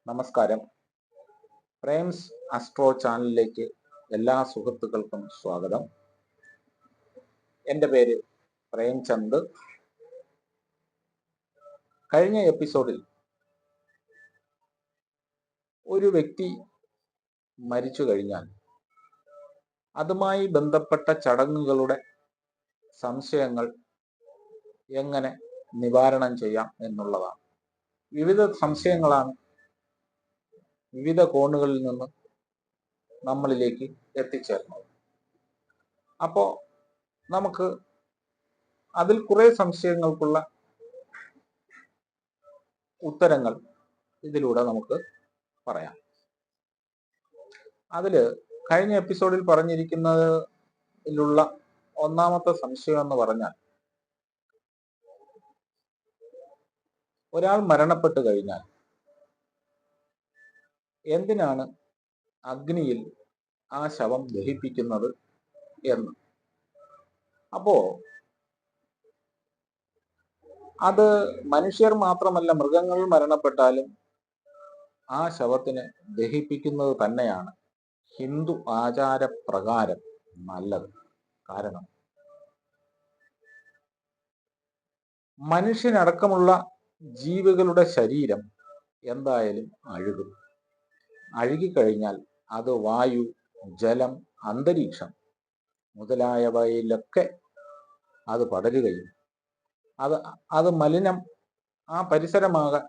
നമസ്കാരം. പ്രേംസ് അസ്ട്രോ ചാനലിലേക്ക് എല്ലാ സുഹൃത്തുക്കൾക്കും സ്വാഗതം. എൻ്റെ പേര് പ്രേംചന്ദ്. കഴിഞ്ഞ എപ്പിസോഡിൽ ഒരു വ്യക്തി മരിച്ചു കഴിഞ്ഞാൽ അതുമായി ബന്ധപ്പെട്ട ചടങ്ങുകളുടെ സംശയങ്ങൾ എങ്ങനെ നിവാരണം ചെയ്യാം എന്നുള്ളതാണ്. വിവിധ സംശയങ്ങളാണ് വിവിധ കോണുകളിൽ നിന്ന് നമ്മളിലേക്ക് എത്തിച്ചേർന്നത്. അപ്പോൾ നമുക്ക് അതിൽ കുറെ സംശയങ്ങൾക്കുള്ള ഉത്തരങ്ങൾ ഇതിലൂടെ നമുക്ക് പറയാം. അതില് കഴിഞ്ഞ എപ്പിസോഡിൽ പറഞ്ഞിരിക്കുന്നതിലുള്ള ഒന്നാമത്തെ സംശയം എന്ന് പറഞ്ഞാൽ, ഒരാൾ മരണപ്പെട്ടു കഴിഞ്ഞാൽ എന്തിനാണ് അഗ്നിയിൽ ആ ശവം ദഹിപ്പിക്കുന്നത് എന്ന്. അപ്പോ അത് മനുഷ്യർ മാത്രമല്ല, മൃഗങ്ങൾ മരണപ്പെട്ടാലും ആ ശവത്തിനെ ദഹിപ്പിക്കുന്നത് തന്നെയാണ് ഹിന്ദു ആചാരപ്രകാരം നല്ലത്. കാരണം മനുഷ്യനടക്കമുള്ള ജീവികളുടെ ശരീരം എന്തായാലും അഴുകും. അഴുകിക്കഴിഞ്ഞാൽ അത് വായു, ജലം, അന്തരീക്ഷം മുതലായവയിലൊക്കെ അത് പടരുകയും അത് ആ പരിസരമാകെ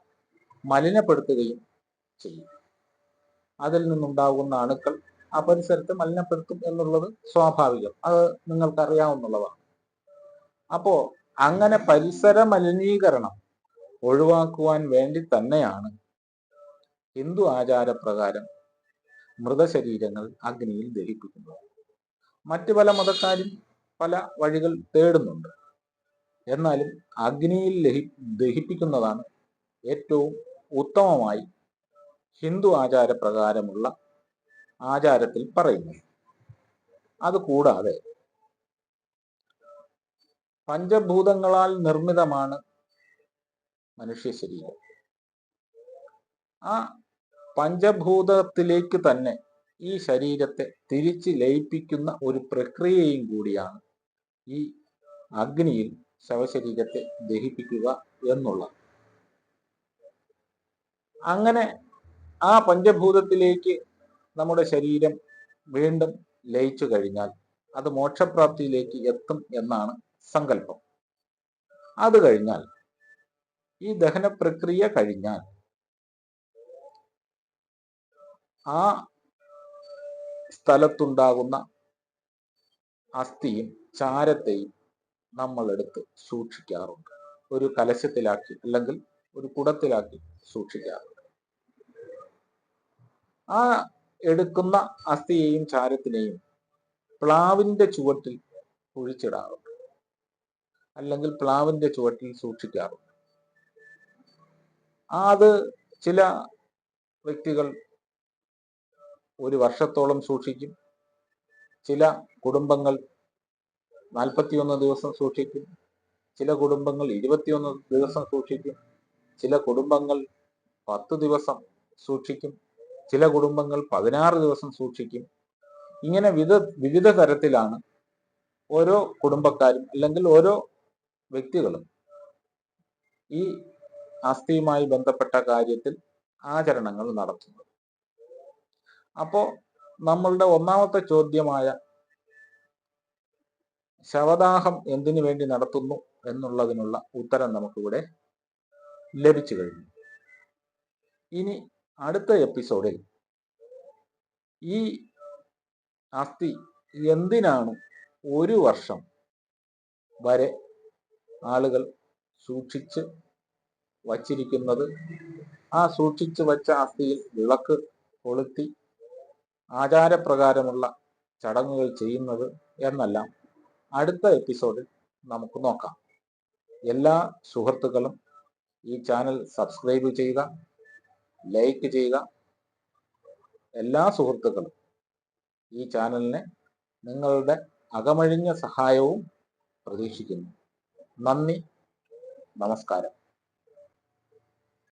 മലിനപ്പെടുത്തുകയും ചെയ്യും. അതിൽ നിന്നുണ്ടാകുന്ന അണുക്കൾ ആ പരിസരത്തെ മലിനപ്പെടുത്തും എന്നുള്ളത് സ്വാഭാവികം. അത് നിങ്ങൾക്കറിയാവുന്നതാണ്. അപ്പോ അങ്ങനെ പരിസര മലിനീകരണം ഒഴിവാക്കുവാൻ വേണ്ടി തന്നെയാണ് ഹിന്ദു ആചാരപ്രകാരം മൃതശരീരങ്ങൾ അഗ്നിയിൽ ദഹിപ്പിക്കുന്നത്. മറ്റു പല മതക്കാരും പല വഴികൾ തേടുന്നുണ്ട്. എന്നാലും അഗ്നിയിൽ ദഹിപ്പിക്കുന്നതാണ് ഏറ്റവും ഉത്തമമായി ഹിന്ദു ആചാരപ്രകാരമുള്ള ആചാരത്തിൽ പറയുന്നത്. അതുകൂടാതെ പഞ്ചഭൂതങ്ങളാൽ നിർമ്മിതമാണ് മനുഷ്യ ശരീരം. ആ പഞ്ചഭൂതത്തിലേക്ക് തന്നെ ഈ ശരീരത്തെ തിരിച്ച് ലയിപ്പിക്കുന്ന ഒരു പ്രക്രിയയും കൂടിയാണ് ഈ അഗ്നിയിൽ ശവശരീരത്തെ ദഹിപ്പിക്കുക എന്നുള്ളത്. അങ്ങനെ ആ പഞ്ചഭൂതത്തിലേക്ക് നമ്മുടെ ശരീരം വീണ്ടും ലയിച്ചു കഴിഞ്ഞാൽ അത് മോക്ഷപ്രാപ്തിയിലേക്ക് എത്തും എന്നാണ് സങ്കല്പം. അത് കഴിഞ്ഞാൽ, ഈ ദഹന പ്രക്രിയ കഴിഞ്ഞാൽ ആ സ്ഥലത്തുണ്ടാകുന്ന അസ്ഥിയും ചാരത്തെയും നമ്മൾ എടുത്ത് സൂക്ഷിക്കാറുണ്ട്. ഒരു കലശത്തിലാക്കി അല്ലെങ്കിൽ ഒരു കുടത്തിലാക്കി സൂക്ഷിക്കാറുണ്ട്. ആ എടുക്കുന്ന അസ്ഥിയെയും ചാരത്തിനെയും പ്ലാവിന്റെ ചുവട്ടിൽ കുഴിച്ചിടാറുണ്ട്, അല്ലെങ്കിൽ പ്ലാവിന്റെ ചുവട്ടിൽ സൂക്ഷിക്കാറുണ്ട്. അത് ചില വ്യക്തികൾ ഒരു വർഷത്തോളം സൂക്ഷിക്കും. ചില കുടുംബങ്ങൾ 41 ദിവസം സൂക്ഷിക്കും. ചില കുടുംബങ്ങൾ 21 ദിവസം സൂക്ഷിക്കും. ചില കുടുംബങ്ങൾ 10 ദിവസം സൂക്ഷിക്കും. ചില കുടുംബങ്ങൾ 16 ദിവസം സൂക്ഷിക്കും. ഇങ്ങനെ വിവിധ തരത്തിലാണ് ഓരോ കുടുംബക്കാരും അല്ലെങ്കിൽ ഓരോ വ്യക്തികളും ഈ അസ്ഥിയുമായി ബന്ധപ്പെട്ട കാര്യത്തിൽ ആചരണങ്ങൾ നടത്തുന്നത്. അപ്പോ നമ്മളുടെ ഒന്നാമത്തെ ചോദ്യമായ ശവദാഹം എന്തിനു വേണ്ടി നടത്തുന്നു എന്നുള്ളതിനുള്ള ഉത്തരം നമുക്കിവിടെ ലഭിച്ചു കഴിഞ്ഞു. ഇനി അടുത്ത എപ്പിസോഡിൽ ഈ അസ്ഥി എന്തിനാണ് ഒരു വർഷം വരെ ആളുകൾ സൂക്ഷിച്ച് വച്ചിരിക്കുന്നത്, ആ സൂക്ഷിച്ചു വച്ച അസ്ഥിയിൽ വിളക്ക് കൊളുത്തി ആചാരപ്രകാരമുള്ള ചടങ്ങുകൾ ചെയ്യുന്നത് എന്നെല്ലാം അടുത്ത എപ്പിസോഡിൽ നമുക്ക് നോക്കാം. എല്ലാ സുഹൃത്തുക്കളും ഈ ചാനൽ സബ്സ്ക്രൈബ് ചെയ്യുക, ലൈക്ക് ചെയ്യുക. എല്ലാ സുഹൃത്തുക്കളും ഈ ചാനലിനെ നിങ്ങളുടെ അകമഴിഞ്ഞ സഹായവും പ്രതീക്ഷിക്കുന്നു. നന്ദി, നമസ്കാരം.